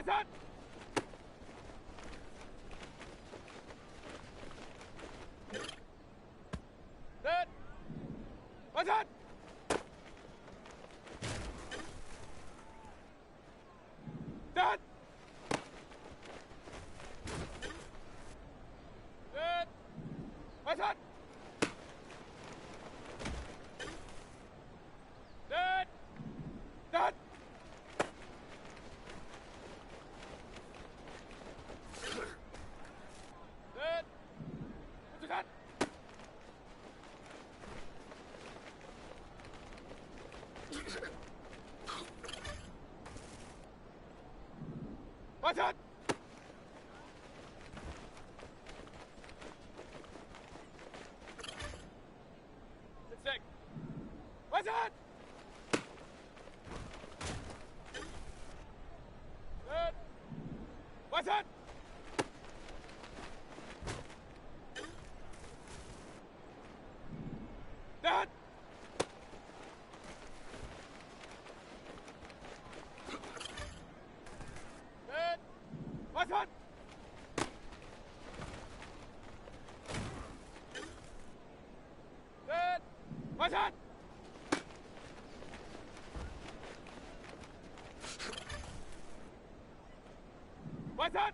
What's that? What's that? That. That. What's that? That. That. That. What's that? What's that? Sick. What's that? That. What's that? That. That. What's that? That. What's that? What's that?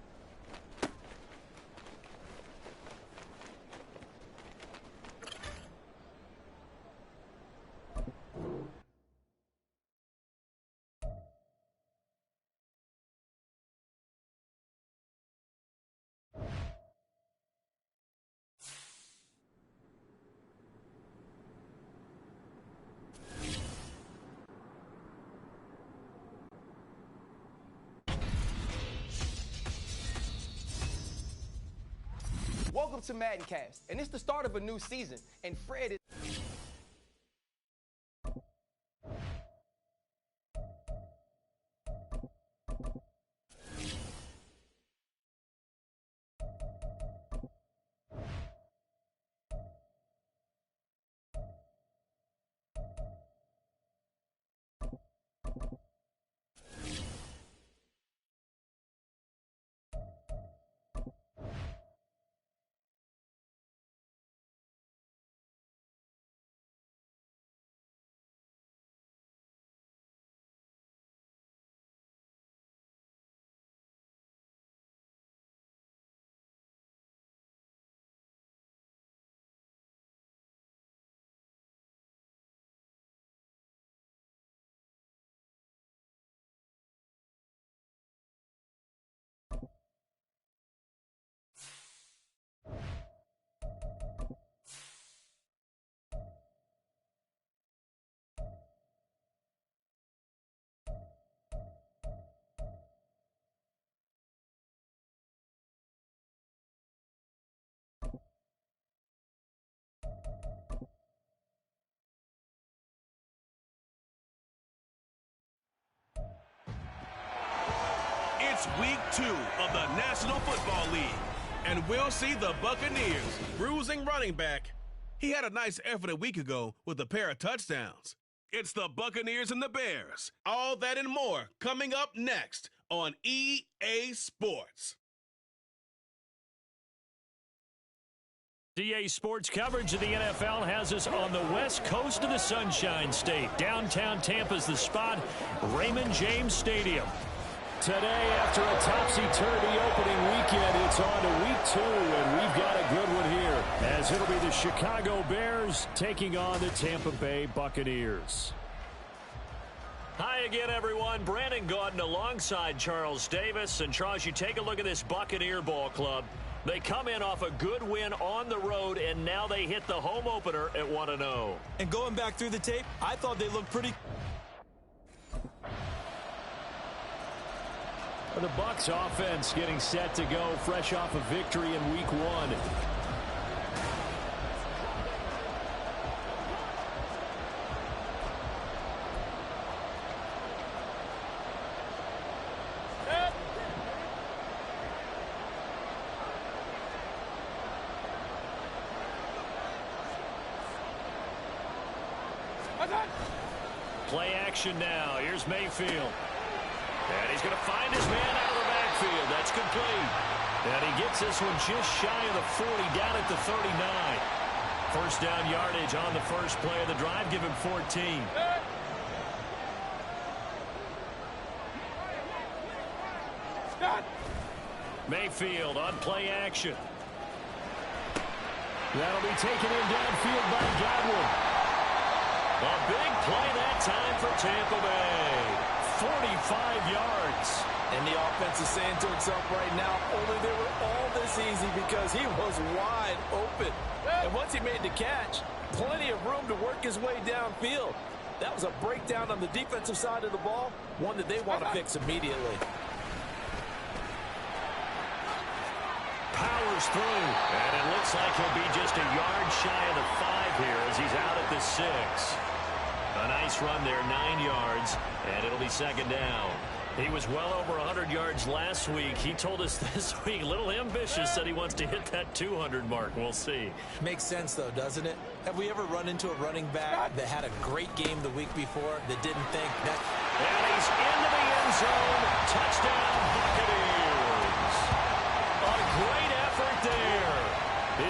Welcome to Madden Cast, and it's the start of a new season, and Fred is... It's week 2 of the National Football League, and we'll see the Buccaneers bruising running back. He had a nice effort a week ago with a pair of touchdowns. It's the Buccaneers and the Bears. All that and more coming up next on EA Sports. EA Sports coverage of the NFL has us on the west coast of the Sunshine State. Downtown Tampa's the spot, Raymond James Stadium. Today, after a topsy-turvy opening weekend, it's on to week 2, and we've got a good one here, as it'll be the Chicago Bears taking on the Tampa Bay Buccaneers. Hi again, everyone. Brandon Gaudin alongside Charles Davis. And, Charles, you take a look at this Buccaneer ball club. They come in off a good win on the road, and now they hit the home opener at 1-0. And going back through the tape, I thought they looked pretty... The Bucs offense getting set to go fresh off a victory in week 1. Play action now. Here's Mayfield. And he's going to find his man out of the Mayfield. That's complete. And he gets this one just shy of the 40, down at the 39. First down yardage on the first play of the drive. Give him 14. Mayfield on play action. That'll be taken in downfield by Godwin. A big play that time for Tampa Bay. 45 yards. And the offense is saying to itself right now, only they were all this easy because he was wide open. And once he made the catch, plenty of room to work his way downfield. That was a breakdown on the defensive side of the ball, one that they want to fix immediately. Powers through, and it looks like he'll be just a yard shy of the 5 here as he's out at the 6. A nice run there, 9 yards, and it'll be second down. He was well over 100 yards last week. He told us this week, a little ambitious, said he wants to hit that 200 mark. We'll see. Makes sense, though, doesn't it? Have we ever run into a running back that had a great game the week before that didn't think that? And he's into the end zone. Touchdown, Buccaneers. A great effort there.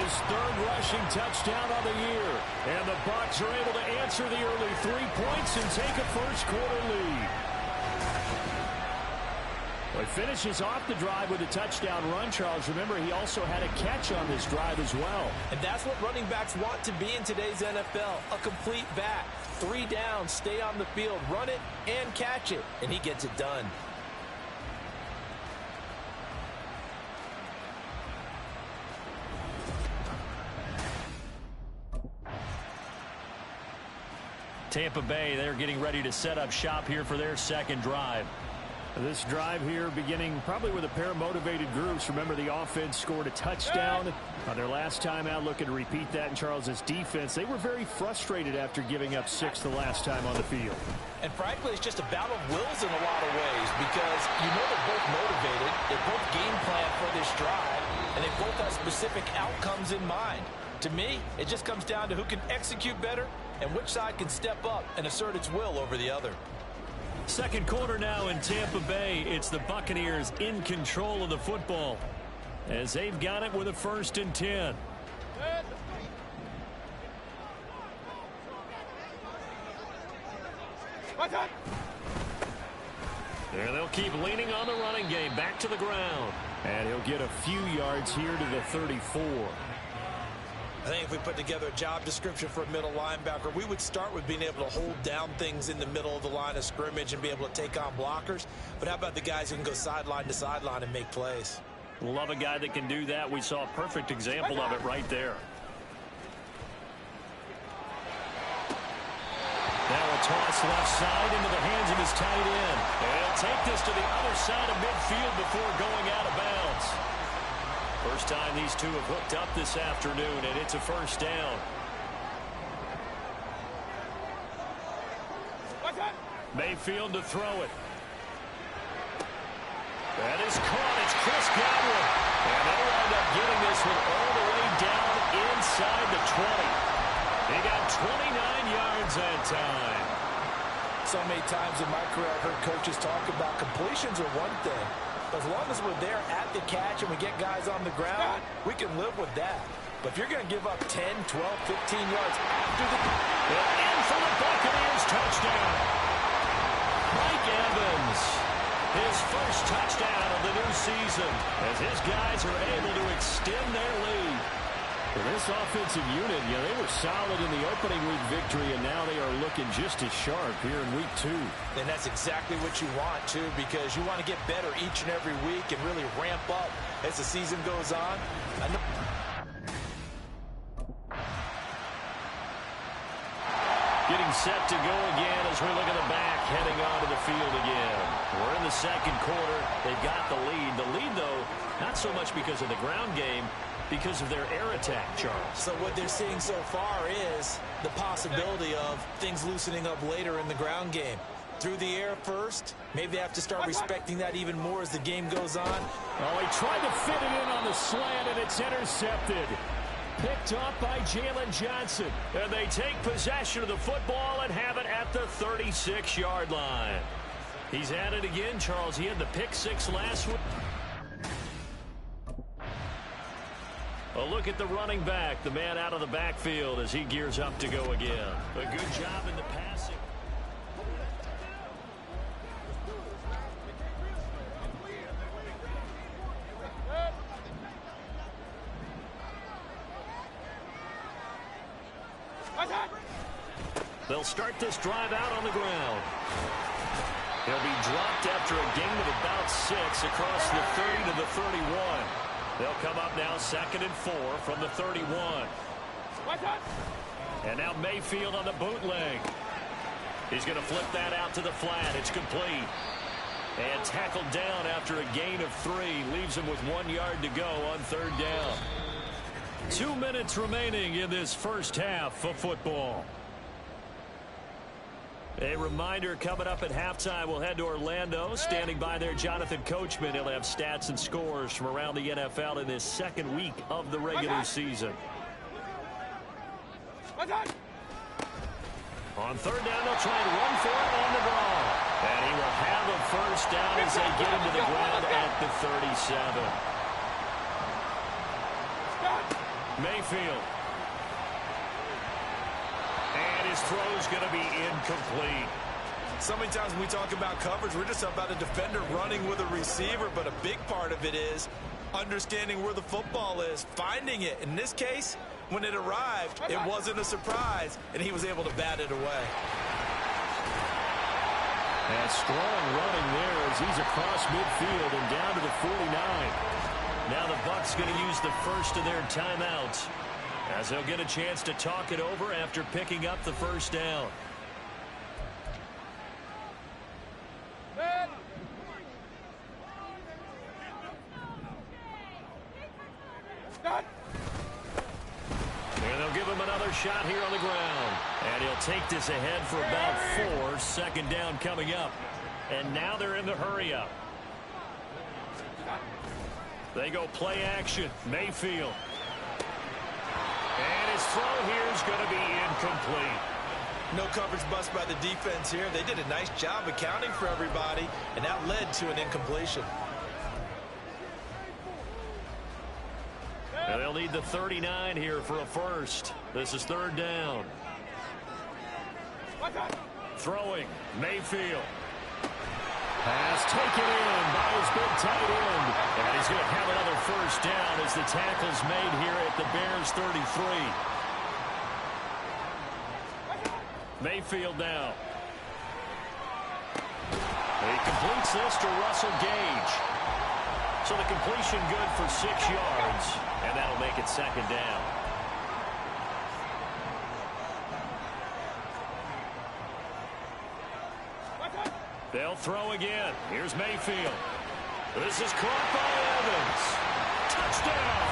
His third rushing touchdown on the year. And the Bucs are able to answer the early 3 points and take a first-quarter lead. Well, he finishes off the drive with a touchdown run, Charles. Remember, he also had a catch on this drive as well. And that's what running backs want to be in today's NFL, a complete back. 3 downs, stay on the field, run it, and catch it. And he gets it done. Tampa Bay, they're getting ready to set up shop here for their second drive. This drive here beginning probably with a pair of motivated groups. Remember, the offense scored a touchdown on their last time out, looking to repeat that in Charles's defense. They were very frustrated after giving up 6 the last time on the field. And frankly, it's just a battle of wills in a lot of ways because you know they're both motivated, they both game plan for this drive, and they both have specific outcomes in mind. To me, it just comes down to who can execute better and which side can step up and assert its will over the other. Second quarter now in Tampa Bay. It's the Buccaneers in control of the football as they've got it with a 1st and 10. And they'll keep leaning on the running game. Back to the ground. And he'll get a few yards here to the 34. I think if we put together a job description for a middle linebacker, we would start with being able to hold down things in the middle of the line of scrimmage and be able to take on blockers. But how about the guys who can go sideline to sideline and make plays? Love a guy that can do that. We saw a perfect example of it right there. Now a toss left side into the hands of his tight end. And he'll take this to the other side of midfield before going out of bounds. First time these two have hooked up this afternoon, and it's a first down. Mayfield to throw it. That is caught. It's Chris Godwin. And they'll wind up getting this one all the way down inside the 20. They got 29 yards that time. So many times in my career I've heard coaches talk about completions are one thing. As long as we're there at the catch and we get guys on the ground, we can live with that. But if you're going to give up 10, 12, 15 yards after the... In for the Buccaneers touchdown. Mike Evans, his first touchdown of the new season as his guys are able to extend their lead. For this offensive unit, they were solid in the opening week victory, and now they are looking just as sharp here in week 2. And that's exactly what you want, too, because you want to get better each and every week and really ramp up as the season goes on. Getting set to go again as we look at the back, heading onto the field again. We're in the second quarter. They've got the lead. The lead, though, not so much because of the ground game, because of their air attack, Charles. So what they're seeing so far is the possibility of things loosening up later in the ground game. Through the air first, maybe they have to start respecting that even more as the game goes on. Oh, he tried to fit it in on the slant, and it's intercepted. Picked up by Jalen Johnson. And they take possession of the football and have it at the 36-yard line. He's at it again, Charles. He had the pick 6 last week. look at the running back, the man out of the backfield as he gears up to go again. A good job in the passing. They'll start this drive out on the ground. He'll be dropped after a gain of about 6 across the 30 to the 31. They'll come up now 2nd and 4 from the 31. And now Mayfield on the bootleg. He's going to flip that out to the flat. It's complete. And tackled down after a gain of 3. Leaves him with 1 yard to go on 3rd down. 2 minutes remaining in this first half of football. A reminder, coming up at halftime, we'll head to Orlando. Standing by there, Jonathan Coachman. He'll have stats and scores from around the NFL in this 2nd week of the regular season. On 3rd down, they'll try and run for it on the draw. And he will have a first down as they get him to the ground at the 37. Mayfield. And his throw's going to be incomplete. So many times when we talk about coverage, we're just about a defender running with a receiver, but a big part of it is understanding where the football is, finding it. In this case, when it arrived, it wasn't a surprise, and he was able to bat it away. And strong running there as he's across midfield and down to the 49. Now the Bucs going to use the first of their timeouts, as they'll get a chance to talk it over after picking up the first down. And they'll give him another shot here on the ground. And he'll take this ahead for about 4. 2nd down coming up. And now they're in the hurry-up. They go play action. Mayfield. And his throw here is going to be incomplete. No coverage bust by the defense here. They did a nice job accounting for everybody, and that led to an incompletion. And they'll need the 39 here for a first. This is 3rd down. Throwing. Mayfield. Pass taken in by his big tight end. And he's going to have another first down as the tackle's made here at the Bears 33. Mayfield now. He completes this to Russell Gage. So the completion good for 6 yards. And that'll make it 2nd down. They'll throw again. Here's Mayfield. This is caught by Evans. Touchdown!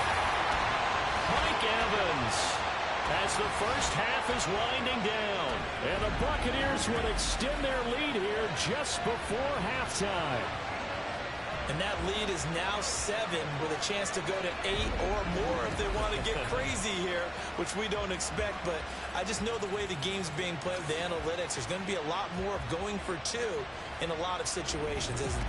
Mike Evans, as the first half is winding down. And the Buccaneers would extend their lead here just before halftime. And that lead is now 7 with a chance to go to 8 or more if they want to get crazy here, which we don't expect. But I just know the way the game's being played with the analytics, there's going to be a lot more of going for 2 in a lot of situations, isn't it?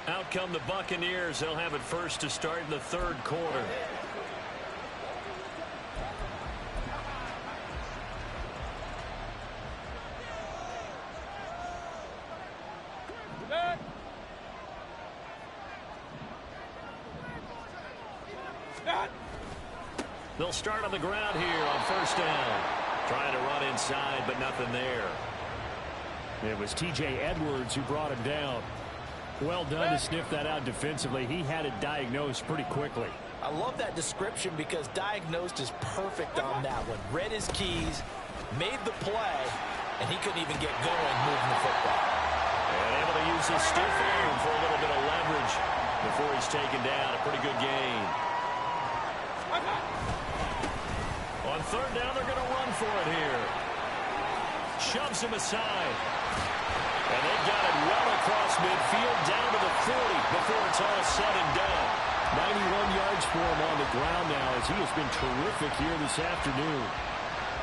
Out come the Buccaneers. They'll have it first to start in the 3rd quarter. They'll start on the ground here on 1st down. Trying to run inside, but nothing there. It was T.J. Edwards who brought him down. Well done to sniff that out defensively. He had it diagnosed pretty quickly. I love that description because diagnosed is perfect on that one. Read his keys, made the play, and he couldn't even get going moving the football. And able to use his stiff arm for a little bit of leverage before he's taken down. A pretty good gain. On 3rd down, they're going to run for it here. Shoves him aside. And they've got it well across midfield, down to the 40 before it's all said and done. 91 yards for him on the ground now, as he has been terrific here this afternoon.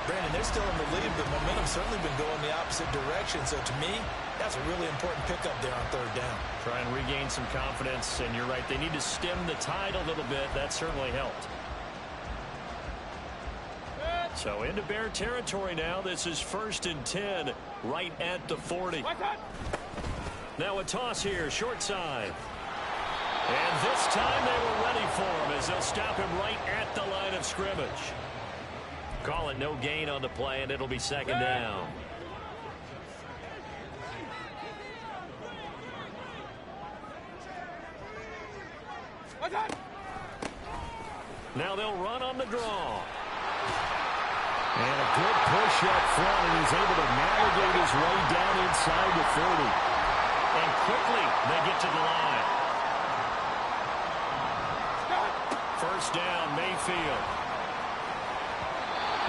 Brandon, they're still in the lead, but momentum's certainly been going the opposite direction. So to me, that's a really important pickup there on third down. Try and regain some confidence, and you're right, they need to stem the tide a little bit. That certainly helped. So into Bear territory now. This is 1st and 10, right at the 40. Now a toss here, short side. And this time they were ready for him as they'll stop him right at the line of scrimmage. Call it no gain on the play, and it'll be 2nd down. Now they'll run on the draw. And a good push up front, and he's able to navigate his way down inside the 30. And quickly they get to the line. 1st down, Mayfield.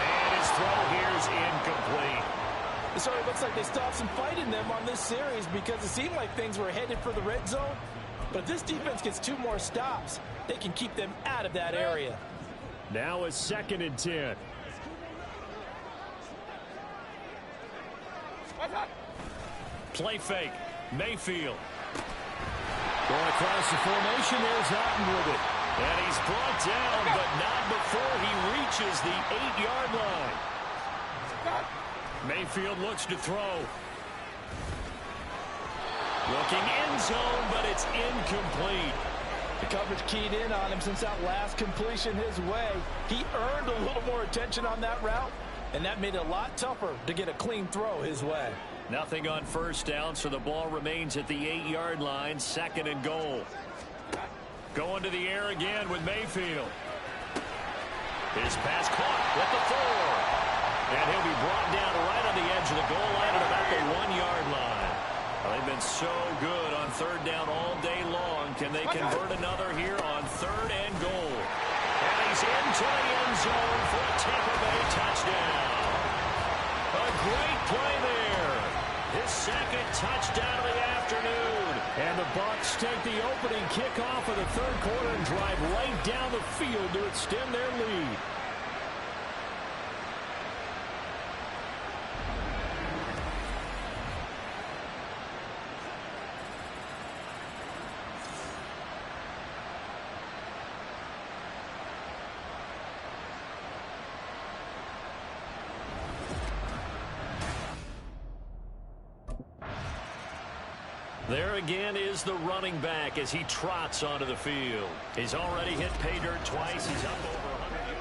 And his throw here is incomplete. So it looks like they still have some fight in them on this series because it seemed like things were headed for the red zone. But if this defense gets 2 more stops, they can keep them out of that area. Now a 2nd and 10. Play fake. Mayfield. Going across the formation. There's Houghton with it. And he's brought down, but not before he reaches the 8-yard line. Mayfield looks to throw. Looking end zone, but it's incomplete. The coverage keyed in on him since that last completion his way. He earned a little more attention on that route, and that made it a lot tougher to get a clean throw his way. Nothing on 1st down, so the ball remains at the 8-yard line, 2nd and goal. Going to the air again with Mayfield. His pass caught at the 4. And he'll be brought down right on the edge of the goal line at about the 1-yard line. Well, they've been so good on 3rd down all day long. Can they convert another here on 3rd and goal? And he's into the end zone for a Tampa Bay touchdown. A great play there. His 2nd touchdown of the afternoon. And the Bucs take the opening kickoff of the 3rd quarter and drive right down the field to extend their lead. There again is the running back as he trots onto the field. He's already hit pay dirt twice. He's up over 100 yards.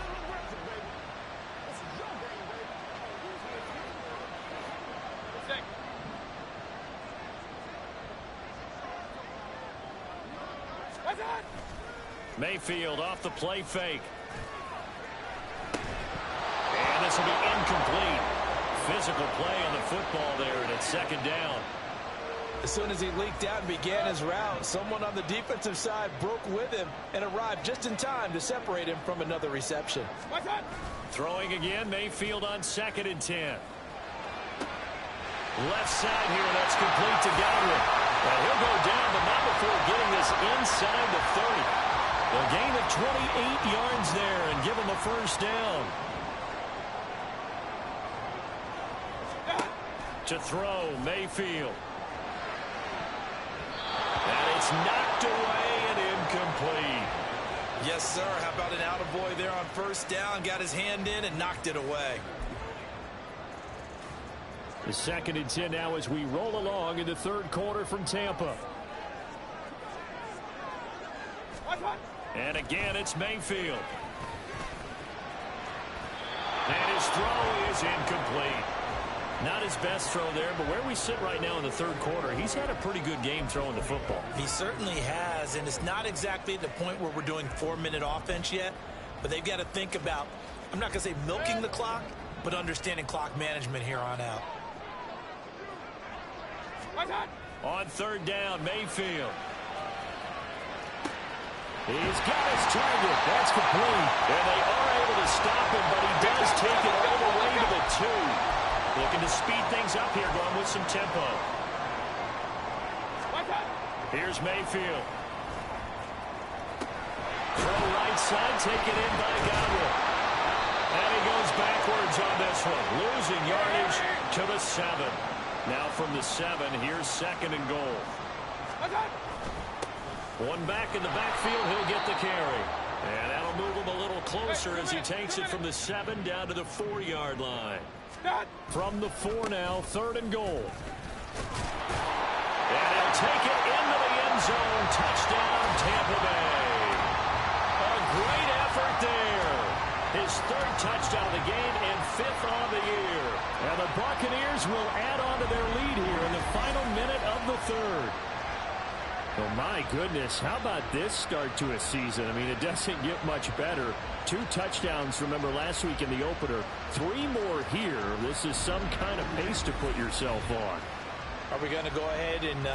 Mayfield off the play fake. And this will be incomplete. Physical play on the football there, and it's 2nd down. As soon as he leaked out and began his route, someone on the defensive side broke with him and arrived just in time to separate him from another reception. Throwing again, Mayfield on 2nd and 10. Left side here, that's complete to Godwin. And he'll go down, but not before getting this inside the 30. A gain of 28 yards there and give him a 1st down. To throw, Mayfield. And it's knocked away and incomplete. Yes, sir. How about an attaboy there on 1st down? Got his hand in and knocked it away. The 2nd and 10 now as we roll along in the 3rd quarter from Tampa. And again, it's Mayfield. And his throw is incomplete. Not his best throw there, but where we sit right now in the 3rd quarter, he's had a pretty good game throwing the football. He certainly has, and it's not exactly at the point where we're doing 4-minute offense yet, but they've got to think about, I'm not going to say milking the clock, but understanding clock management here on out. On 3rd down, Mayfield. He's got his target. That's complete. And they are able to stop him, but he does take it all the way to the 2. Looking to speed things up here, going with some tempo. Here's Mayfield. Throw right side, taken in by Godwin. And he goes backwards on this this one. Losing yardage to the 7. Now from the 7, here's 2nd and goal. One back in the backfield, he'll get the carry. And that'll move him a little closer as he takes it from the 7 down to the 4-yard line. From the 4 now, 3rd and goal. And he'll take it into the end zone. Touchdown, Tampa Bay. A great effort there. His 3rd touchdown of the game and 5th on the year. And the Buccaneers will add on to their lead here in the final minute of the 3rd. Oh, my goodness. How about this start to a season? I mean, it doesn't get much better. 2 touchdowns, remember, last week in the opener. 3 more here. This is some kind of pace to put yourself on. Are we going to go ahead and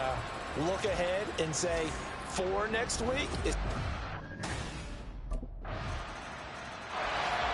look ahead and say 4 next week?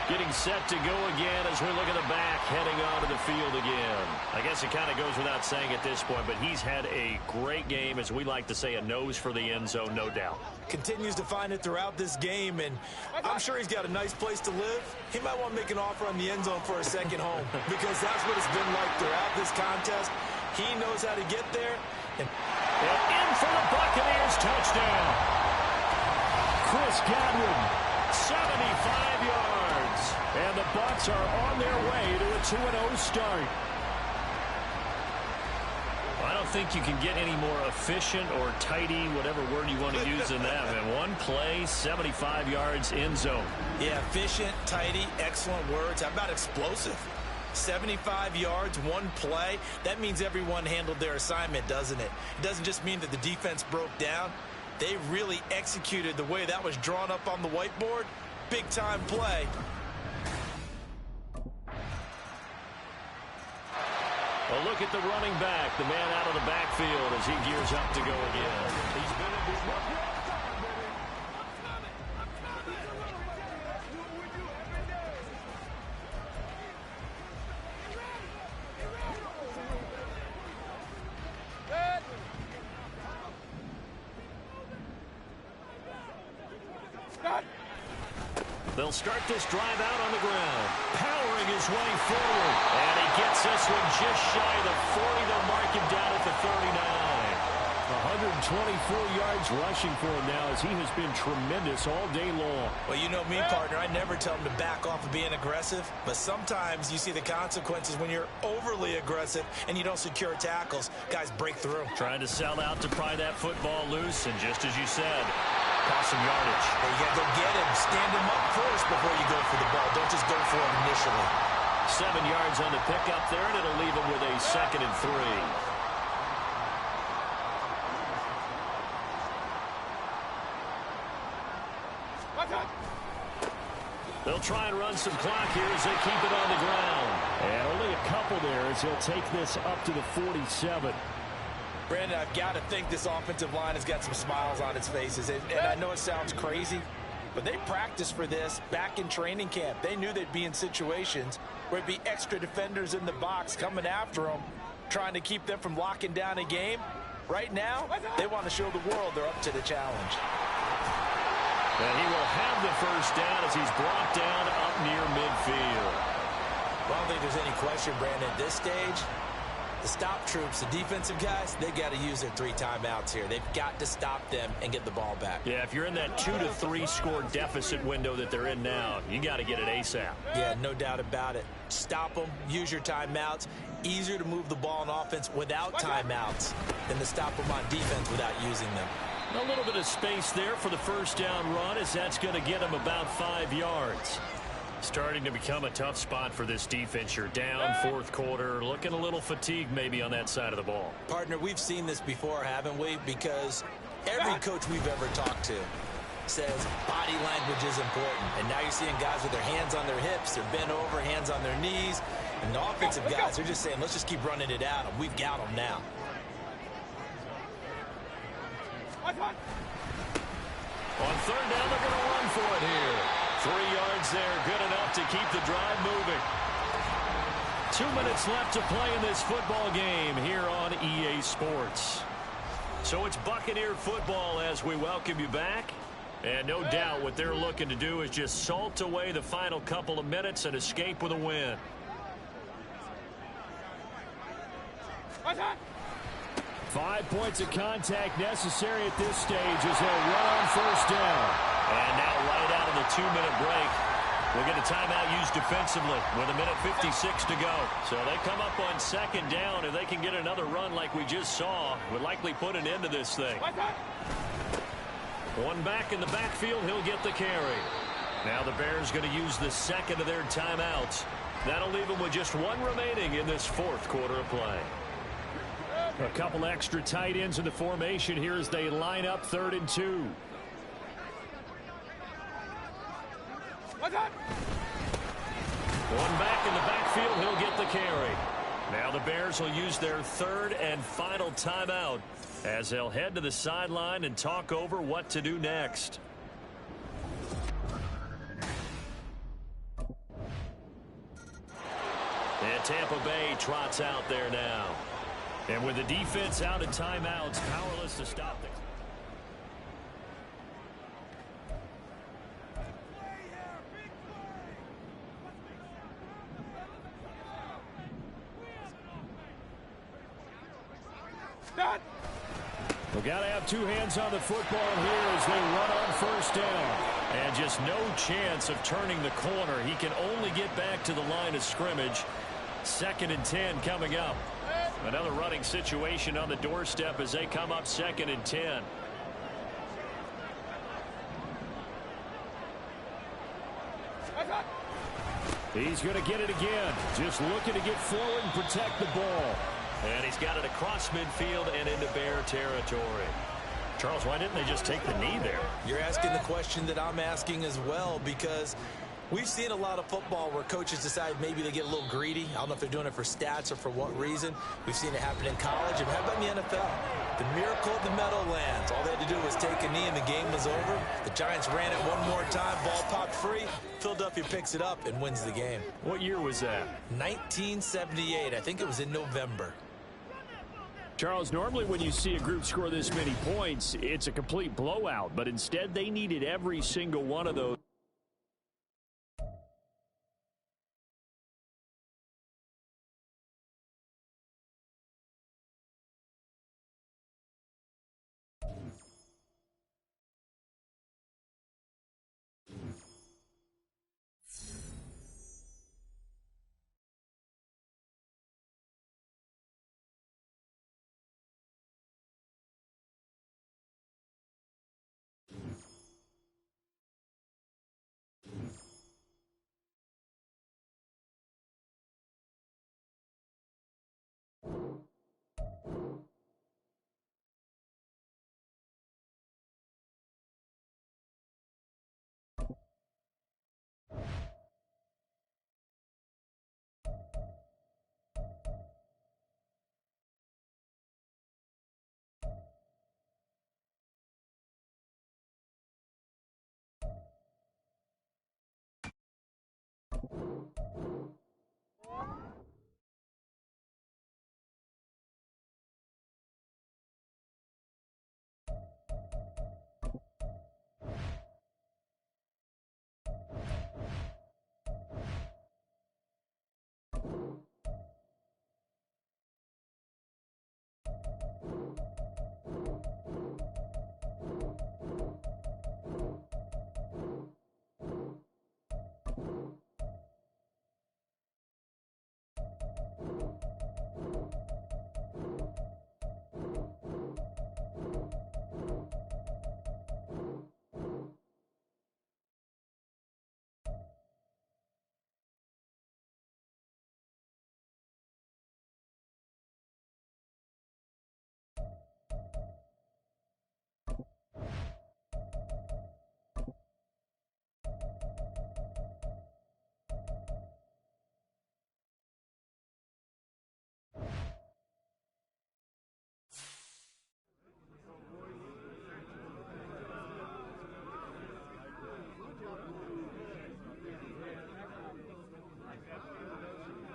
Getting set to go again as we look at the back, heading onto the field again. I guess it kind of goes without saying at this point, but he's had a great game, as we like to say, a nose for the end zone, no doubt. Continues to find it throughout this game, and I'm sure he's got a nice place to live. He might want to make an offer on the end zone for a second home, because that's what it's been like throughout this contest. He knows how to get there. And in for the Buccaneers, touchdown. Chris Godwin, 75 yards. And the Bucs are on their way to a 2-0 start. I don't think you can get any more efficient or tidy, whatever word you want to use than that. And one play, 75 yards, end zone. Yeah, efficient, tidy, excellent words. How about explosive? 75 yards, one play. That means everyone handled their assignment, doesn't it? It doesn't just mean that the defense broke down. They really executed the way that was drawn up on the whiteboard. Big-time play. Well, look at the running back, the man out of the backfield as he gears up to go again. He's been in this one. They'll start this drive out on the ground. Powering his way forward. And he gets this one just shy of the 40. They'll mark him down at the 39. 124 yards rushing for him now as he has been tremendous all day long. Well, you know me, partner. I never tell him to back off of being aggressive. But sometimes you see the consequences when you're overly aggressive and you don't secure tackles. Guys break through. Trying to sell out to pry that football loose. And just as you said, cost some yardage. Well, you got to go get him. Stand him up first before you go for the ball. Don't just go for it initially. 7 yards on the pickup there, and it'll leave him with a 2nd and 3. They'll try and run some clock here as they keep it on the ground. And only a couple there as he'll take this up to the 47. Brandon, I've got to think this offensive line has got some smiles on its faces. And I know it sounds crazy, but they practiced for this back in training camp. They knew they'd be in situations where it'd be extra defenders in the box coming after them, trying to keep them from locking down a game. Right now, they want to show the world they're up to the challenge. And he will have the first down as he's brought down up near midfield. Well, I don't think there's any question, Brandon, at this stage. The stop troops, the defensive guys, they got to use their 3 timeouts here. They've got to stop them and get the ball back. Yeah, if you're in that 2 to 3 score deficit window that they're in now, you got to get it ASAP. Yeah, no doubt about it. Stop them, use your timeouts. Easier to move the ball on offense without timeouts than to stop them on defense without using them. A little bit of space there for the first down run as that's going to get him about 5 yards. Starting to become a tough spot for this defense. You're down 4th quarter, looking a little fatigued maybe on that side of the ball. Partner, we've seen this before, haven't we? Because every coach we've ever talked to says body language is important. And now you're seeing guys with their hands on their hips, they're bent over, hands on their knees. And the offensive guys are just saying, let's just keep running it at them. We've got them now. On 3rd down, they're going to run for it here. 3 yards there, good enough to keep the drive moving. 2 minutes left to play in this football game here on EA Sports. So it's Buccaneer football as we welcome you back. And no doubt what they're looking to do is just salt away the final couple of minutes and escape with a win. What's that? 5 points of contact necessary at this stage as they'll run on first down. And now right out of the 2-minute break, we'll get a timeout used defensively with 1:56 to go. So they come up on second down. If they can get another run like we just saw, would likely put an end to this thing. What's that? One back in the backfield, he'll get the carry. Now the Bears going to use the second of their timeouts. That'll leave them with just one remaining in this fourth quarter of play. A couple extra tight ends in the formation here as they line up 3rd and 2. What's that? One back in the backfield, he'll get the carry. Now the Bears will use their 3rd and final timeout as they'll head to the sideline and talk over what to do next. And Tampa Bay trots out there now. And with the defense out of timeouts, powerless to stop them. That. We've got to have two hands on the football here as they run on first down. And just no chance of turning the corner. He can only get back to the line of scrimmage. 2nd and 10 coming up. Another running situation on the doorstep as they come up 2nd and 10. He's going to get it again. Just looking to get forward and protect the ball. And he's got it across midfield and into Bear territory. Charles, why didn't they just take the knee there? You're asking the question that I'm asking as well, because we've seen a lot of football where coaches decide maybe they get a little greedy. I don't know if they're doing it for stats or for what reason. We've seen it happen in college. And how about in the NFL? The miracle of the Meadowlands. All they had to do was take a knee and the game was over. The Giants ran it one more time. Ball popped free. Philadelphia picks it up and wins the game. What year was that? 1978. I think it was in November. Charles, normally when you see a group score this many points, it's a complete blowout. But instead, they needed every single one of those.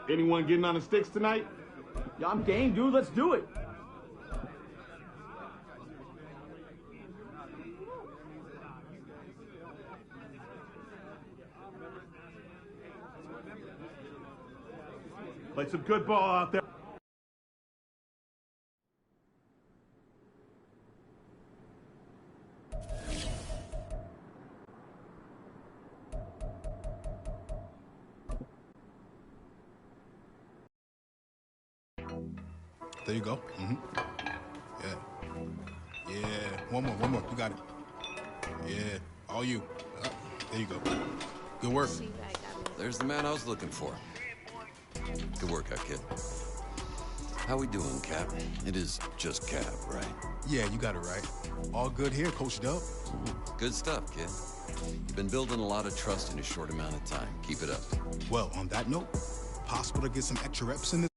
Anyone getting on the sticks tonight? Yeah, I'm game, dude. Let's do it. Play some good ball out there. There you go. Yeah. Yeah. One more. You got it. Yeah. All you. There you go. Good work. There's the man I was looking for. Good workout, kid. How we doing, Cap? It is just Cap, right? Yeah, you got it right. All good here, Coach Dub. Good stuff, kid. You've been building a lot of trust in a short amount of time. Keep it up. Well, on that note, possible to get some extra reps in this?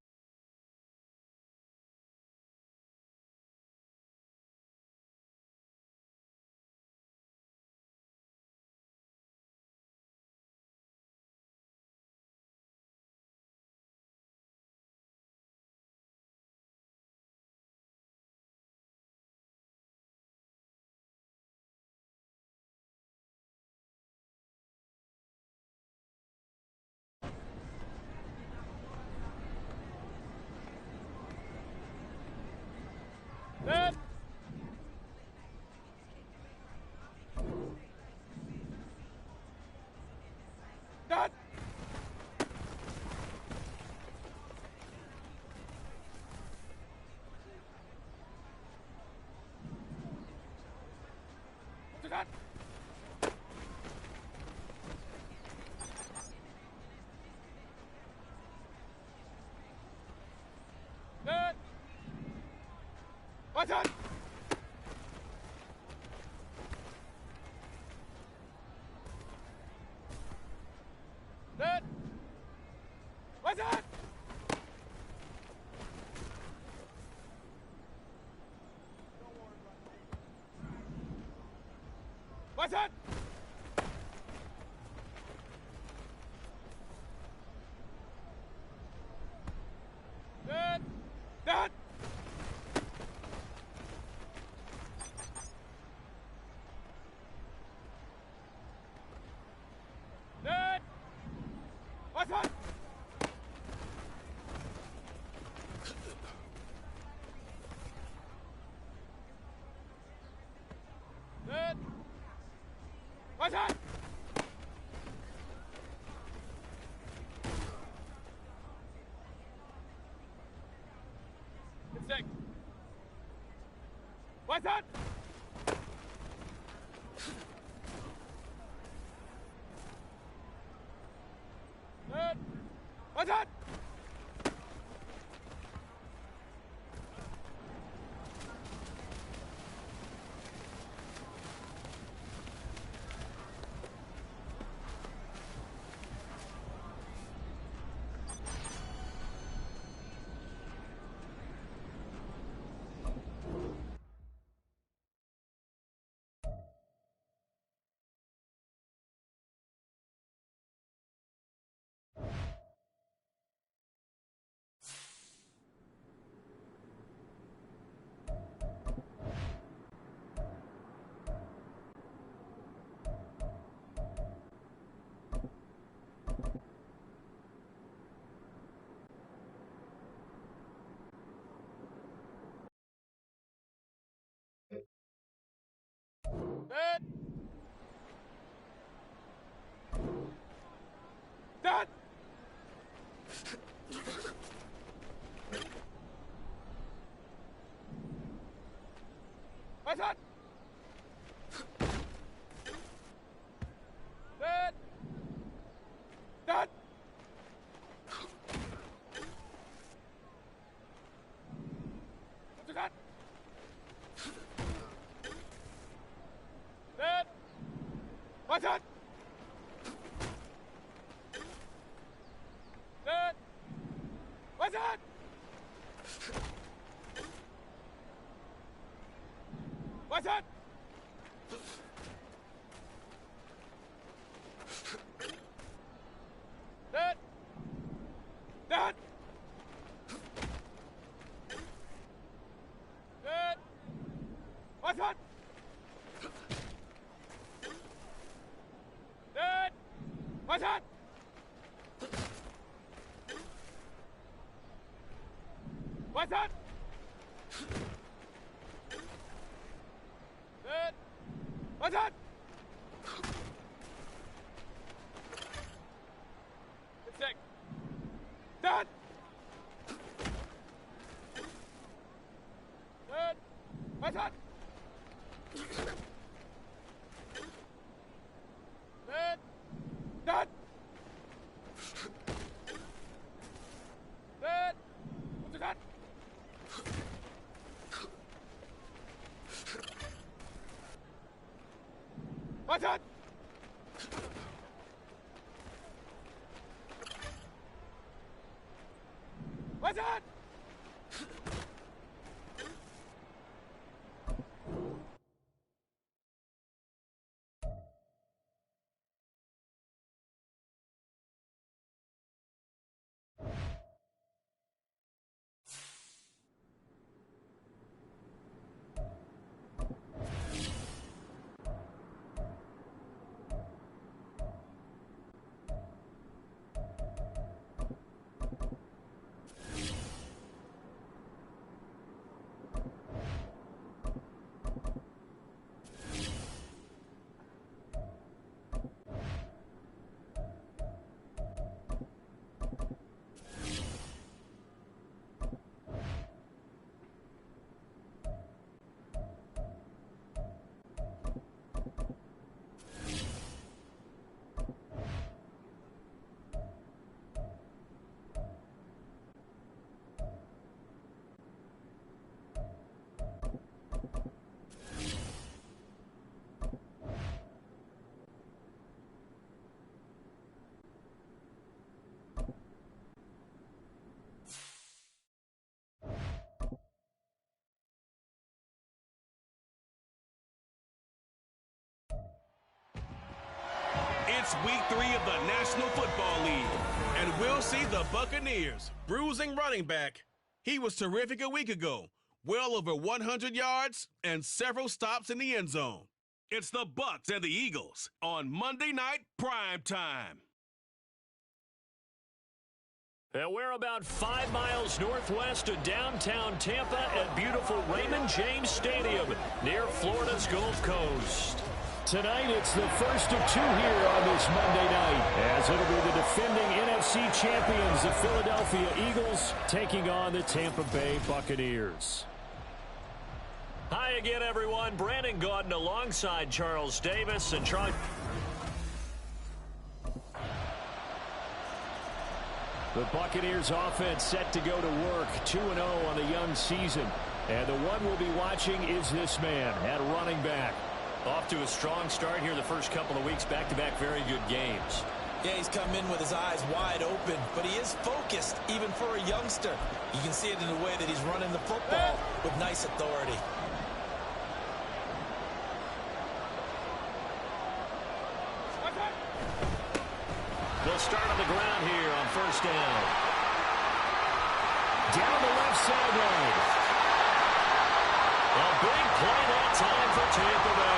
Set. Done. Done. Set. What's on? Set. What's on? What's on? Set. Done. Set. What's on? Set. What's on? Get sick. What's on? Set. What's on? Set. Done. What's on? Set. Done. What's on? Set. What's on? Set. What's on? What's on? Set. Done. Set. What's on? Set. What's on? What's on? Set. What's on? Get sick. Done. What's that? That. What's that? What's that? What's that? It's week 3 of the National Football League, and we'll see the Buccaneers bruising running back. He was terrific a week ago, well over 100 yards and several stops in the end zone. It's the Bucs and the Eagles on Monday Night Prime Time. And we're about 5 miles northwest of downtown Tampa at beautiful Raymond James Stadium near Florida's Gulf Coast. Tonight, it's the first of 2 here on this Monday night, as it'll be the defending NFC champions, the Philadelphia Eagles, taking on the Tampa Bay Buccaneers. Hi again, everyone. Brandon Gaudin alongside Charles Davis and Charles. The Buccaneers offense set to go to work, 2-0 on the young season. And the one we'll be watching is this man at running back. Off to a strong start here the first couple of weeks, back-to-back very good games. Yeah, he's come in with his eyes wide open, but he is focused, even for a youngster. You can see it in the way that he's running the football with nice authority. They'll start on the ground here on first down. Down the left sideline. A big play that time for Tampa Bay.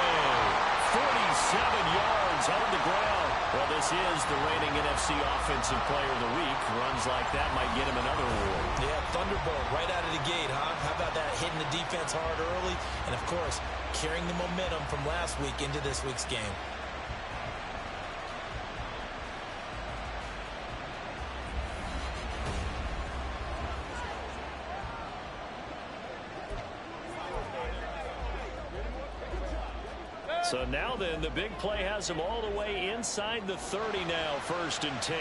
47 yards on the ground. Well, this is the reigning NFC Offensive Player of the Week. Runs like that might get him another award. Yeah, thunderbolt right out of the gate, huh? How about that, hitting the defense hard early? And, of course, carrying the momentum from last week into this week's game. So now then, the big play has him all the way inside the 30 now, 1st and 10.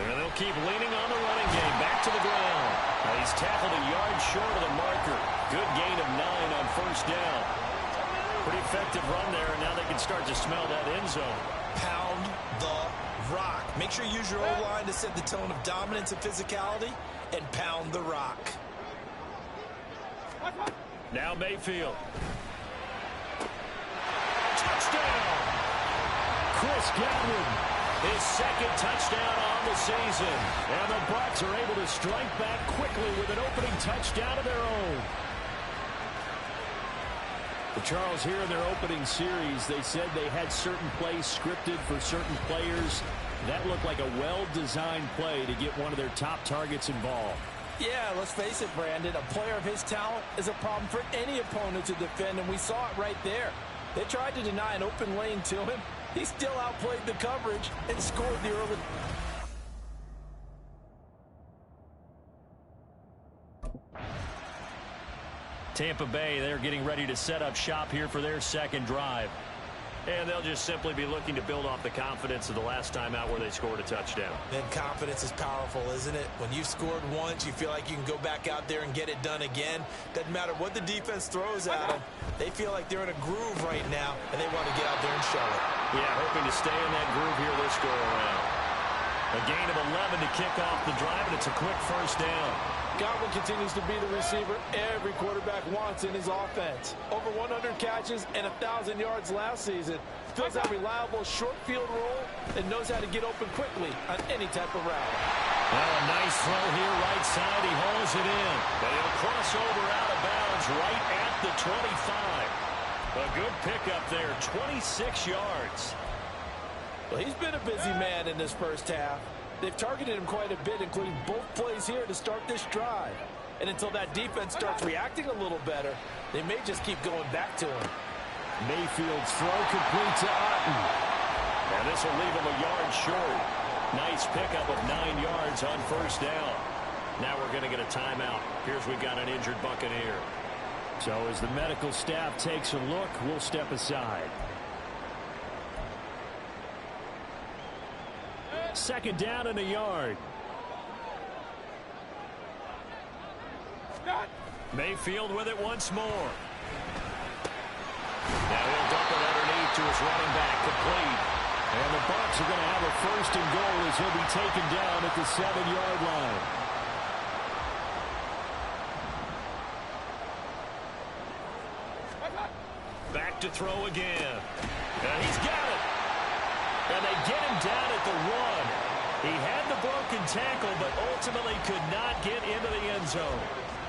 And they'll keep leaning on the running game. Back to the ground. Now he's tackled a yard short of the marker. Good gain of 9 on first down. Pretty effective run there, and now they can start to smell that end zone. Pound the rock. Make sure you use your O-line to set the tone of dominance and physicality, and pound the rock. Now Mayfield. Touchdown! Chris Godwin, his second touchdown on the season. And the Bucs are able to strike back quickly with an opening touchdown of their own. But Charles, here in their opening series, they said they had certain plays scripted for certain players. That looked like a well-designed play to get one of their top targets involved. Yeah, let's face it, Brandon. A player of his talent is a problem for any opponent to defend, and we saw it right there. They tried to deny an open lane to him. He still outplayed the coverage and scored the early. Tampa Bay, they're getting ready to set up shop here for their second drive. And they'll just simply be looking to build off the confidence of the last time out where they scored a touchdown. Then confidence is powerful, isn't it? When you've scored once, you feel like you can go back out there and get it done again. Doesn't matter what the defense throws at them. They feel like they're in a groove right now, and they want to get out there and show it. Yeah, hoping to stay in that groove here this go-around. A gain of 11 to kick off the drive, and it's a quick first down. Godwin continues to be the receiver every quarterback wants in his offense. Over 100 catches and 1,000 yards last season. Fills that reliable short field role and knows how to get open quickly on any type of route. Well, a nice throw here, right side. He hauls it in. But he'll cross over out of bounds right at the 25. A good pickup there, 26 yards. Well, he's been a busy man in this first half. They've targeted him quite a bit, including both plays here to start this drive. And until that defense starts reacting a little better, they may just keep going back to him. Mayfield's throw complete to Otten. And this will leave him a yard short. Nice pickup of 9 yards on first down. Now we're going to get a timeout. Here's we've got an injured Buccaneer. So as the medical staff takes a look, we'll step aside. Second down and a yard. Mayfield with it once more. Now he'll dump it underneath to his running back, complete. And the Bucs are going to have a first and goal as he'll be taken down at the 7-yard line. Back to throw again. And he's got it. And they get him down at the 1. He had the broken tackle, but ultimately could not get into the end zone.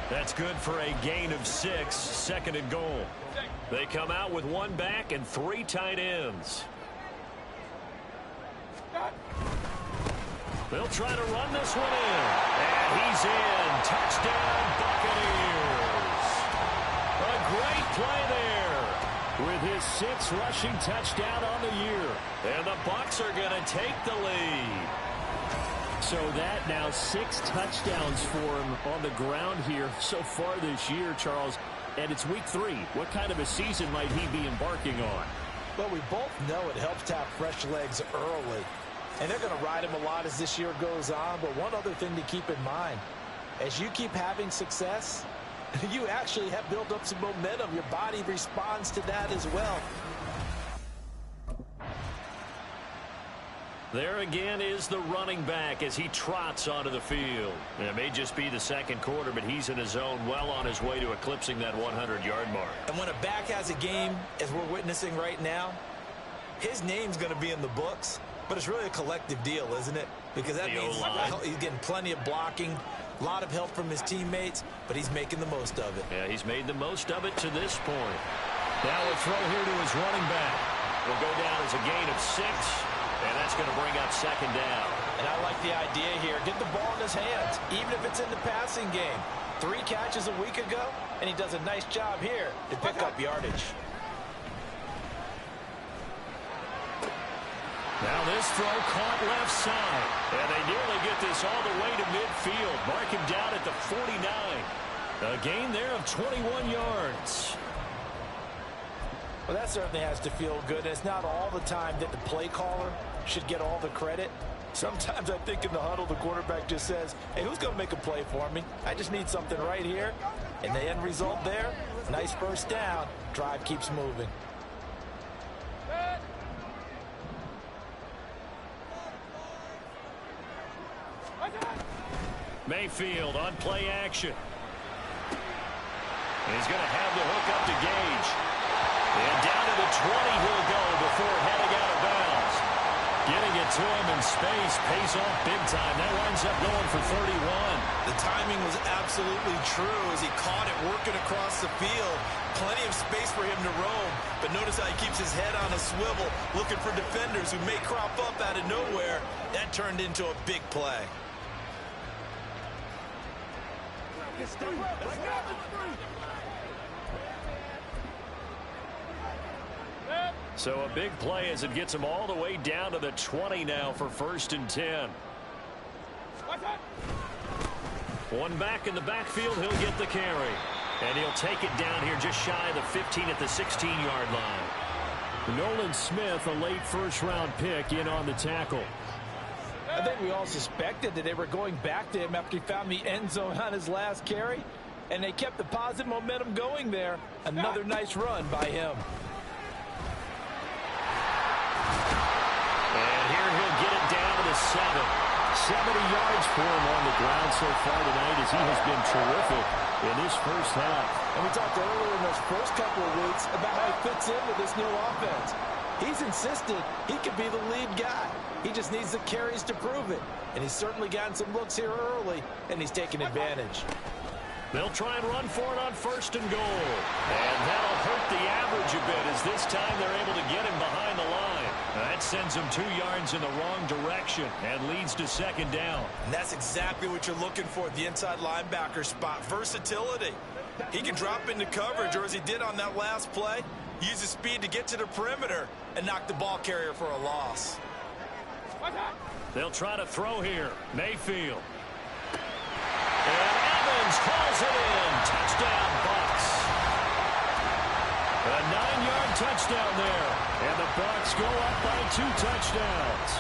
That's good for a gain of 6, second and goal. They come out with 1 back and 3 tight ends. They'll try to run this one in. And he's in. Touchdown, Buccaneers. A great play there with his 6th rushing touchdown on the year. And the Bucs are going to take the lead. So that now 6 touchdowns for him on the ground here so far this year, Charles. And it's week 3. What kind of a season might he be embarking on? Well, we both know it helps to have fresh legs early. And they're going to ride him a lot as this year goes on. But one other thing to keep in mind, as you keep having success, you actually have built up some momentum. Your body responds to that as well. There again is the running back as he trots onto the field. It may just be the second quarter, but he's in his zone, well on his way to eclipsing that 100-yard mark. And when a back has a game, as we're witnessing right now, his name's going to be in the books. But it's really a collective deal, isn't it? Because that means he's getting plenty of blocking, a lot of help from his teammates, but he's making the most of it. Yeah, he's made the most of it to this point. Now a throw here to his running back. Will go down as a gain of 6, and that's going to bring up second down. And I like the idea here. Get the ball in his hands, even if it's in the passing game. 3 catches a week ago, and he does a nice job here to pick up yardage. Now this throw caught left side. And they nearly get this all the way to midfield. Mark him down at the 49. A gain there of 21 yards. Well, that certainly has to feel good. And it's not all the time that the play caller should get all the credit. Sometimes I think in the huddle, the quarterback just says, hey, who's going to make a play for me? I just need something right here. And the end result there, nice first down. Drive keeps moving. Mayfield on play action. He's going to have the hook up to Gage. And down to the 20 he'll go before heading out of bounds. Getting it to him in space pays off big time. That winds up going for 31. The timing was absolutely true as he caught it working across the field. Plenty of space for him to roam. But notice how he keeps his head on a swivel, looking for defenders who may crop up out of nowhere. That turned into a big play. So a big play as it gets him all the way down to the 20 now for 1st and 10. 1 back in the backfield, he'll get the carry. And he'll take it down here just shy of the 15 at the 16-yard line. Nolan Smith, a late first-round pick, in on the tackle. I think we all suspected that they were going back to him after he found the end zone on his last carry, and they kept the positive momentum going there. Another nice run by him. And here he'll get it down to the 7. 70 yards for him on the ground so far tonight as he has been terrific in this first half. And we talked earlier in those first couple of weeks about how he fits in with this new offense. He's insisted he could be the lead guy. He just needs the carries to prove it. And he's certainly gotten some looks here early, and he's taking advantage. They'll try and run for it on 1st and goal. And that'll hurt the average a bit as this time they're able to get him behind the line. That sends him 2 yards in the wrong direction and leads to 2nd down. And that's exactly what you're looking for at the inside linebacker spot. Versatility. He can drop into coverage, or as he did on that last play, use his speed to get to the perimeter and knock the ball carrier for a loss. They'll try to throw here. Mayfield. And Evans calls it in. Touchdown, Bucs. A 9-yard touchdown there. And the Bucs go up by 2 touchdowns.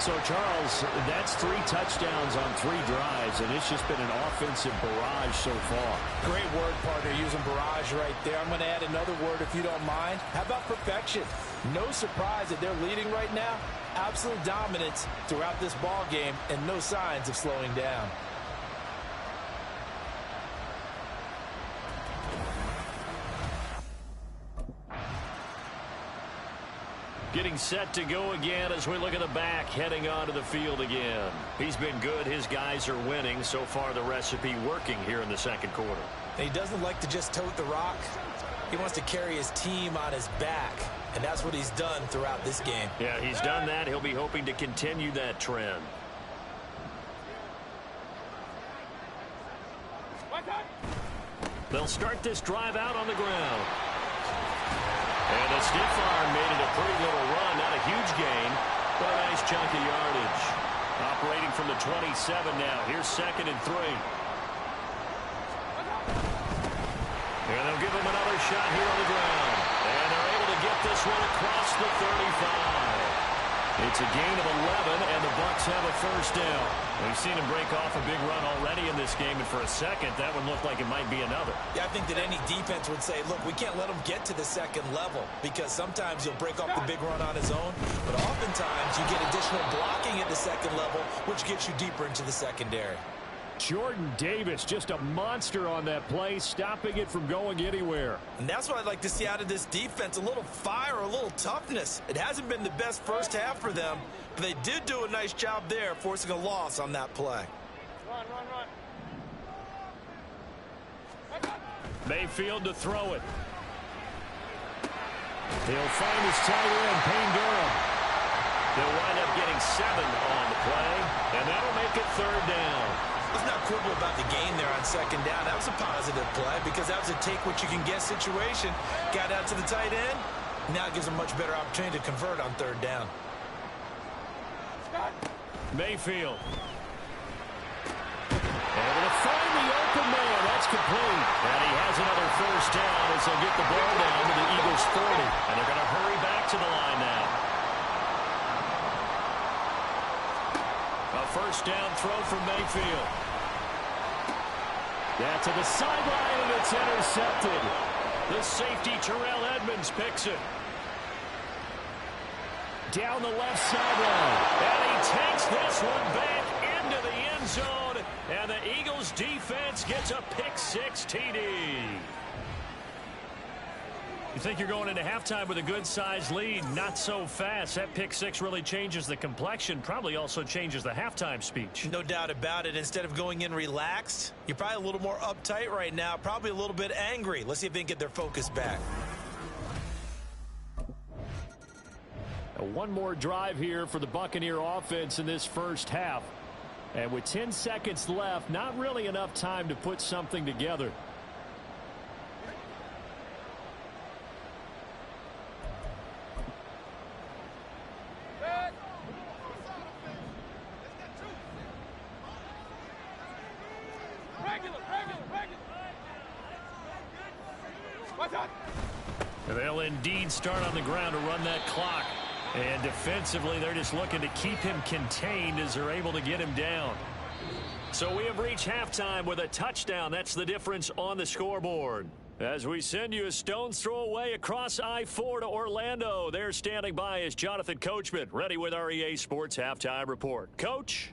So, Charles, that's 3 touchdowns on 3 drives, and it's just been an offensive barrage so far. Great word, partner, using barrage right there. I'm going to add another word if you don't mind. How about perfection? No surprise that they're leading right now. Absolute dominance throughout this ball game and no signs of slowing down. Getting set to go again as we look at the back, heading onto the field again. He's been good. His guys are winning. So far, the recipe working here in the 2nd quarter. And he doesn't like to just tote the rock. He wants to carry his team on his back, and that's what he's done throughout this game. Yeah, he's done that. He'll be hoping to continue that trend. They'll start this drive out on the ground. And a stiff arm made it a pretty little run. Not a huge gain, but a nice chunk of yardage. Operating from the 27 now. Here's 2nd and 3. And they'll give him another shot here on the ground. And they're able to get this one across the 35. It's a gain of 11, and the Bucs have a 1st down. We've seen him break off a big run already in this game, and for a second, that one looked like it might be another. Yeah, I think that any defense would say, look, we can't let him get to the 2nd level, because sometimes he'll break off the big run on his own, but oftentimes you get additional blocking at the 2nd level, which gets you deeper into the secondary. Jordan Davis, just a monster on that play, stopping it from going anywhere. And that's what I'd like to see out of this defense, a little fire, a little toughness. It hasn't been the best first half for them, but they did do a nice job there, forcing a loss on that play. Run. Mayfield to throw it. He'll find his tight end, Payne Durham. They'll wind up getting 7 on the play, and that'll make it 3rd down. Let's not quibble about the gain there on 2nd down. That was a positive play because that was a take-what-you-can-get situation. Got out to the tight end. Now it gives them a much better opportunity to convert on 3rd down. Mayfield. Able to find the open man. That's complete. And he has another 1st down as they'll get the ball down to the Eagles' 40. And they're going to hurry back to the line now. A 1st down throw from Mayfield. That's to the sideline, and it's intercepted. The safety, Terrell Edmonds, picks it. Down the left sideline. And he takes this one back into the end zone. And the Eagles defense gets a pick-6 TD. You think you're going into halftime with a good-sized lead? Not so fast. That pick-6 really changes the complexion, probably also changes the halftime speech. No doubt about it. Instead of going in relaxed, you're probably a little more uptight right now, probably a little bit angry. Let's see if they can get their focus back. One more drive here for the Buccaneer offense in this first half. And with 10 seconds left, not really enough time to put something together. They'll indeed start on the ground to run that clock. And defensively, they're just looking to keep him contained as they're able to get him down. So we have reached halftime with a touchdown. That's the difference on the scoreboard. As we send you a stone's throw away across I-4 to Orlando. There standing by is Jonathan Coachman, ready with our EA Sports Halftime Report. Coach?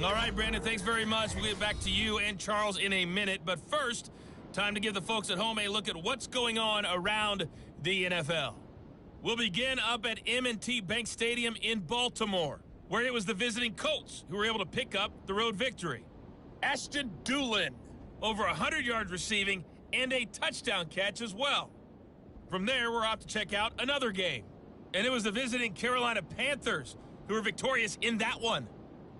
All right, Brandon, thanks very much. We'll get back to you and Charles in a minute. But first, time to give the folks at home a look at what's going on around the NFL. We'll begin up at M&T Bank Stadium in Baltimore, where it was the visiting Colts who were able to pick up the road victory. Ashton Doolin, over 100 yards receiving and a touchdown catch as well. From there, we're off to check out another game. And it was the visiting Carolina Panthers who were victorious in that one.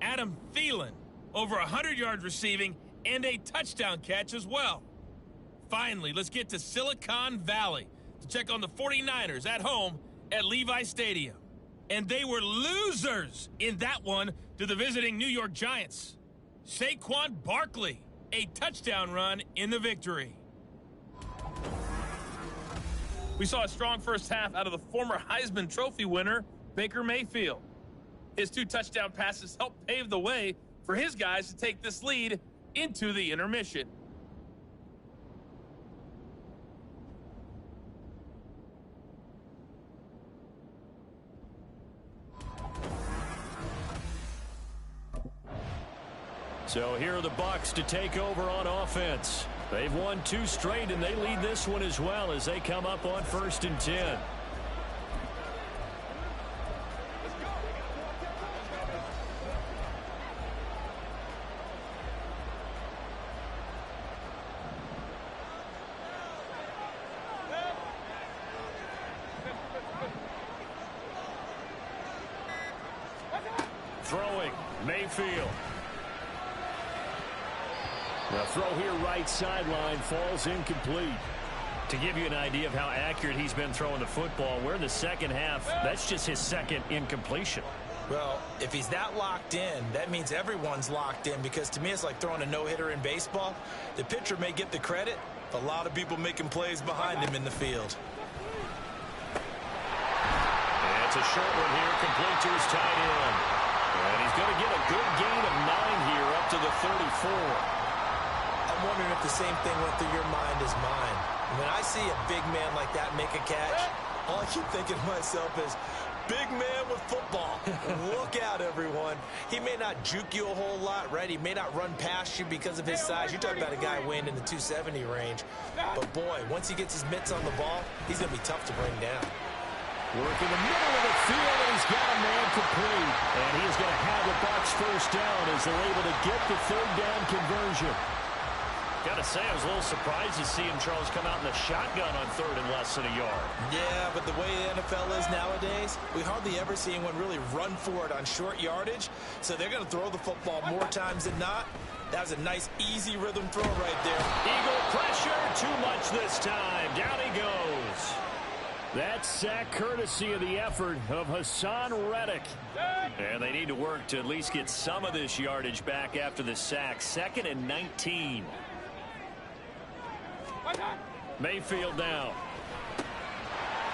Adam Thielen, over 100 yards receiving and a touchdown catch as well. Finally, let's get to Silicon Valley to check on the 49ers at home at Levi Stadium. And they were losers in that one to the visiting New York Giants. Saquon Barkley, a touchdown run in the victory. We saw a strong first half out of the former Heisman Trophy winner, Baker Mayfield. His 2 touchdown passes helped pave the way for his guys to take this lead into the intermission. So here are the Bucs to take over on offense. They've won 2 straight, and they lead this one as well as they come up on 1st and 10. Throwing, Mayfield. The throw here right sideline falls incomplete. To give you an idea of how accurate he's been throwing the football, we're in the second half. That's just his 2nd incompletion. Well, if he's that locked in, that means everyone's locked in, because to me it's like throwing a no-hitter in baseball. The pitcher may get the credit, but a lot of people making plays behind him in the field. And it's a short one here, complete to his tight end. And he's going to get a good gain of 9 here up to the 34. I'm wondering if the same thing went through your mind as mine. When I see a big man like that make a catch, all I keep thinking to myself is, big man with football. Look out, everyone. He may not juke you a whole lot, right? He may not run past you because of his size. You're talking about a guy weighing in the 270 range. But, boy, once he gets his mitts on the ball, he's going to be tough to bring down. Working the middle of the field, and he's got a man complete. And he is going to have the Bucs 1st down as they're able to get the 3rd down conversion. Got to say, I was a little surprised to see him, Charles, come out in the shotgun on 3rd and less than a yard. Yeah, but the way the NFL is nowadays, we hardly ever see anyone really run for it on short yardage. So they're going to throw the football more times than not. That was a nice, easy rhythm throw right there. Eagle pressure, too much this time. Down he goes. That sack courtesy of the effort of Hassan Reddick. And they need to work to at least get some of this yardage back after the sack. 2nd and 19. Mayfield down.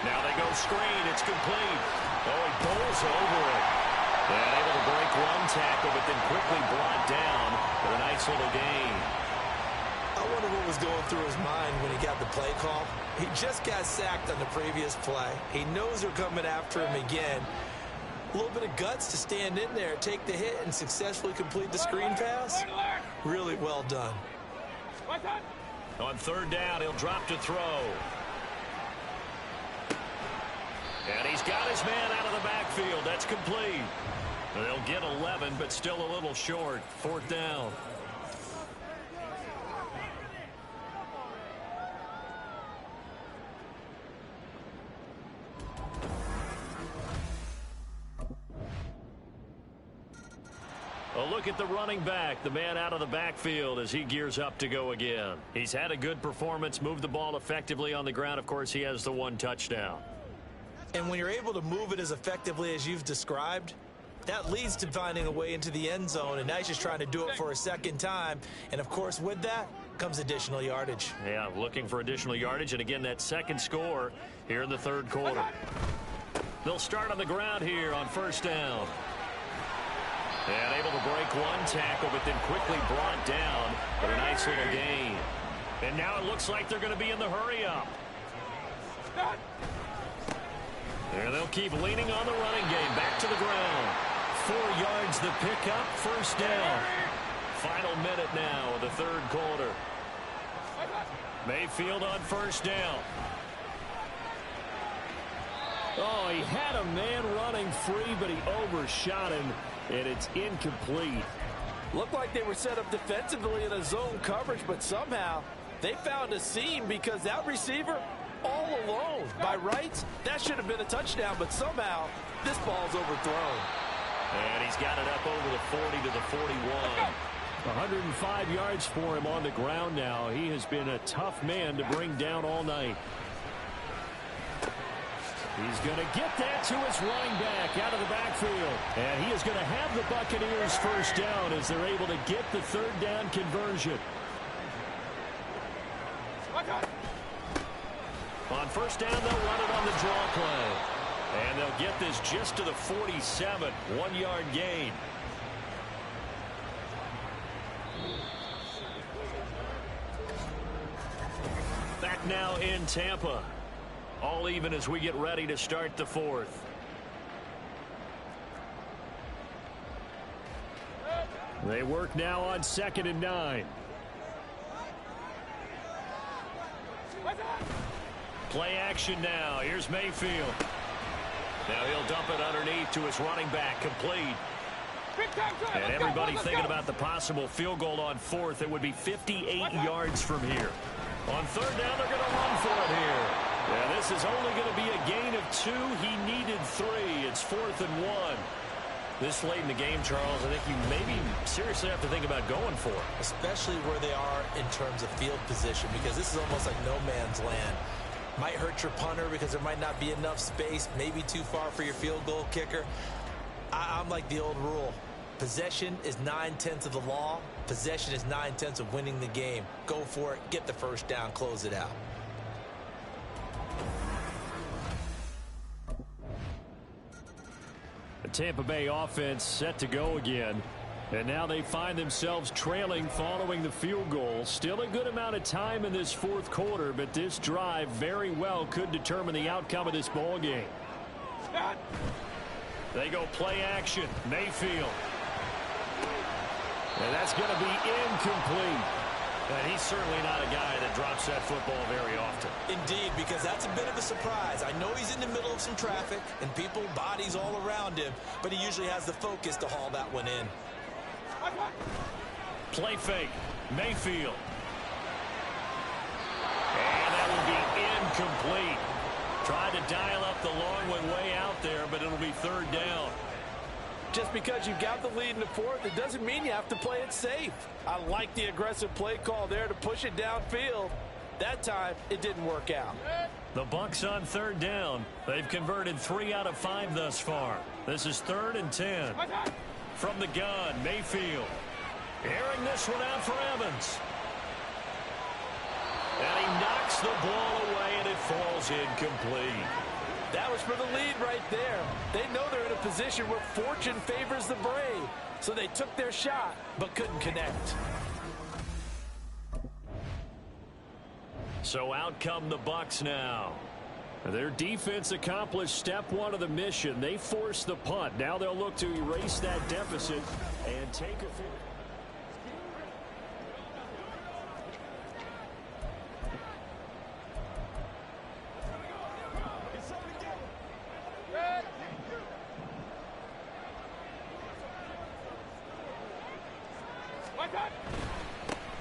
Now they go screen. It's complete. Oh, he pulls over it. And able to break one tackle, but then quickly brought down for a nice little gain. I wonder what was going through his mind when he got the play call. He just got sacked on the previous play. He knows they're coming after him again. A little bit of guts to stand in there, take the hit, and successfully complete the screen pass. Really well done. On 3rd down, he'll drop to throw. And he's got his man out of the backfield. That's complete. They'll get 11, but still a little short. 4th down. A look at the running back, the man out of the backfield as he gears up to go again. He's had a good performance, moved the ball effectively on the ground. Of course, he has the 1 touchdown. And when you're able to move it as effectively as you've described, that leads to finding a way into the end zone, and now he's just trying to do it for a 2nd time. And, of course, with that, comes additional yardage. Yeah, looking for additional yardage, and again, that second score here in the third quarter. They'll start on the ground here on first down. And able to break one tackle, but then quickly brought down. But a nice little gain. And now it looks like they're going to be in the hurry-up. And they'll keep leaning on the running game. Back to the ground. 4 yards the pickup, first down. Final minute now of the third quarter. Mayfield on first down. Oh, he had a man running free, but he overshot him, and it's incomplete. Looked like they were set up defensively in a zone coverage, but somehow they found a seam because that receiver all alone. By rights, that should have been a touchdown, but somehow this ball's overthrown. And he's got it up over the 40 to the 41. 105 yards for him on the ground now. He has been a tough man to bring down all night. He's going to get that to his running back out of the backfield. And he is going to have the Buccaneers first down as they're able to get the third down conversion. On first down, they'll run it on the draw play. And they'll get this just to the 47, 1-yard gain. Back now in Tampa. All even as we get ready to start the fourth. They work now on 2nd and 9. Play action now. Here's Mayfield. Now he'll dump it underneath to his running back. Complete. And everybody thinking about the possible field goal on 4th. It would be 58 yards from here. On 3rd down, they're going to run for it here. Yeah, this is only going to be a gain of 2. He needed 3. It's 4th and 1. This late in the game, Charles, I think you maybe seriously have to think about going for it. Especially where they are in terms of field position, because this is almost like no man's land. Might hurt your punter because there might not be enough space, maybe too far for your field goal kicker. I'm like the old rule. Possession is 9/10 of the law. Possession is 9/10 of winning the game. Go for it. Get the first down. Close it out. The Tampa Bay offense set to go again. And now they find themselves trailing following the field goal. Still a good amount of time in this fourth quarter, but this drive very well could determine the outcome of this ball game. They go play action. Mayfield. And that's going to be incomplete. And he's certainly not a guy that drops that football very often. Indeed, because that's a bit of a surprise. I know he's in the middle of some traffic and people, bodies all around him, but he usually has the focus to haul that one in. Play fake. Mayfield. And that will be incomplete. Tried to dial up the long one way out there, but it'll be 3rd down. Just because you got the lead in the 4th, it doesn't mean you have to play it safe. I like the aggressive play call there to push it downfield. That time, it didn't work out. The Bucs on 3rd down. They've converted 3 out of 5 thus far. This is 3rd and 10. From the gun, Mayfield. Airing this one out for Evans. And he knocks the ball away, and it falls incomplete. That was for the lead right there. They know they're in a position where fortune favors the brave. So they took their shot, but couldn't connect. So out come the Bucs now. Their defense accomplished step 1 of the mission. They forced the punt. Now they'll look to erase that deficit and take a field.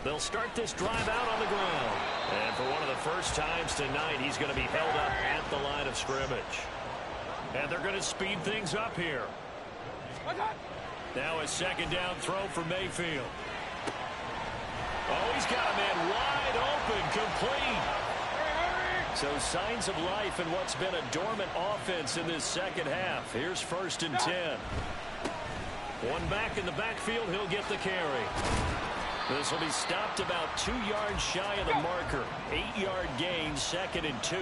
They'll start this drive out on the ground. And for one of the first times tonight, he's going to be held up at the line of scrimmage. And they're going to speed things up here. Now a 2nd down throw for Mayfield. Oh, he's got a man wide open, complete. So signs of life in what's been a dormant offense in this second half. Here's 1st and 10. One back in the backfield, he'll get the carry. This will be stopped about 2 yards shy of the marker. 8-yard gain, 2nd and 2.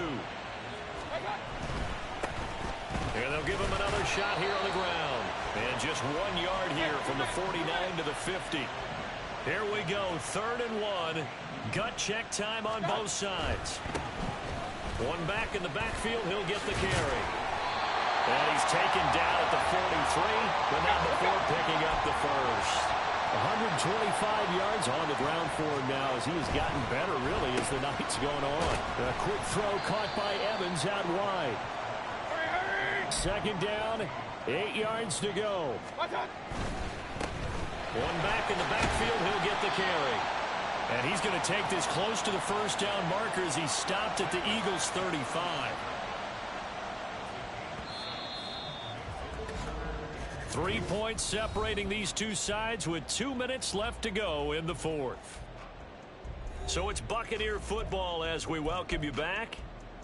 And they'll give him another shot here on the ground. And just 1 yard here from the 49 to the 50. Here we go, 3rd and 1. Gut check time on both sides. One back in the backfield, he'll get the carry. And he's taken down at the 43, but not before picking up the first. 125 yards on the ground for him now as he's gotten better, really, as the night's going on. A quick throw caught by Evans out wide. 2nd down, 8 yards to go. One back in the backfield, he'll get the carry. And he's going to take this close to the first down marker as he stopped at the Eagles' 35. 3 points separating these two sides with 2 minutes left to go in the 4th. So it's Buccaneer football as we welcome you back.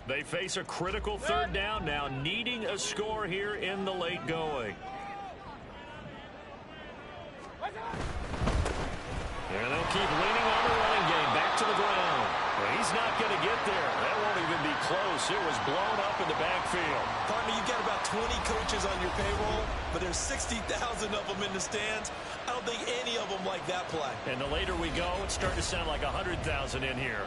They face a critical 3rd down now, needing a score here in the late going. And they'll keep leaning on the running game. Back to the ground. Well, he's not going to get there. That won't even be close. It was blown up in the backfield. Partner, you've got about 20 coaches on your payroll, but there's 60,000 of them in the stands. I don't think any of them like that play. And the later we go, it's starting to sound like 100,000 in here.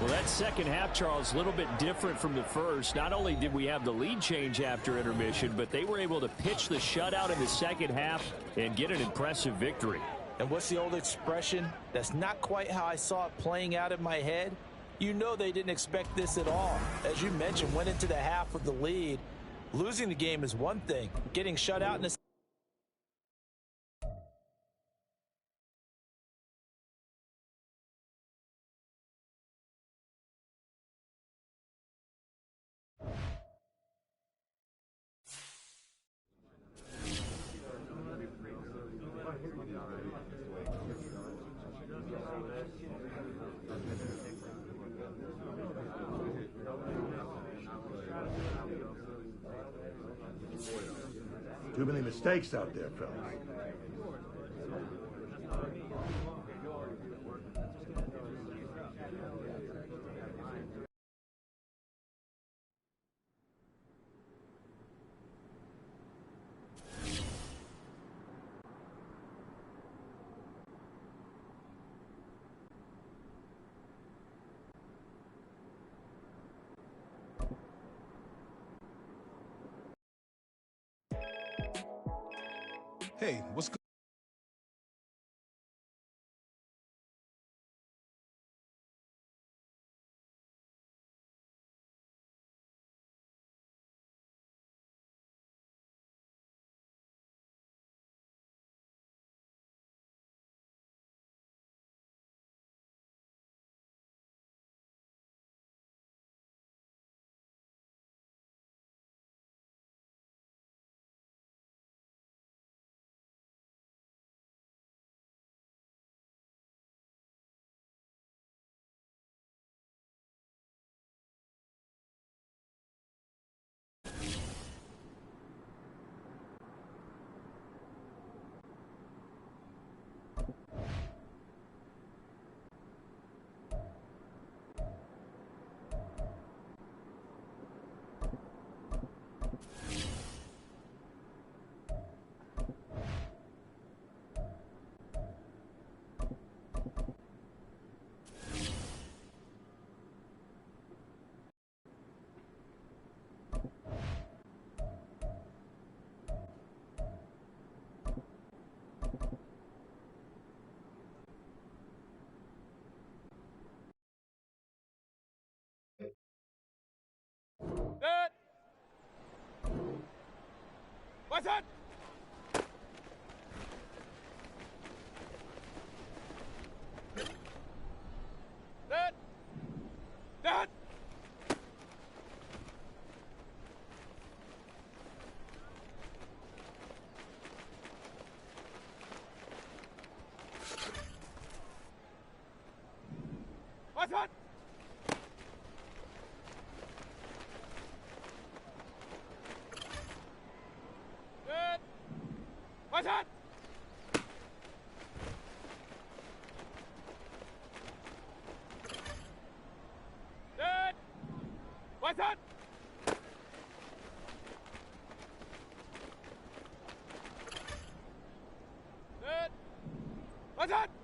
Well, that second half, Charles, a little bit different from the first. Not only did we have the lead change after intermission, but they were able to pitch the shutout in the second half and get an impressive victory. And what's the old expression? That's not quite how I saw it playing out in my head. You know they didn't expect this at all. As you mentioned, went into the half with the lead. Losing the game is one thing. Getting shut out in the Too many mistakes out there, fellas. Hey, what's good? What's that? That. What's that? Good. What's that? Good. What's that? Good. What's that?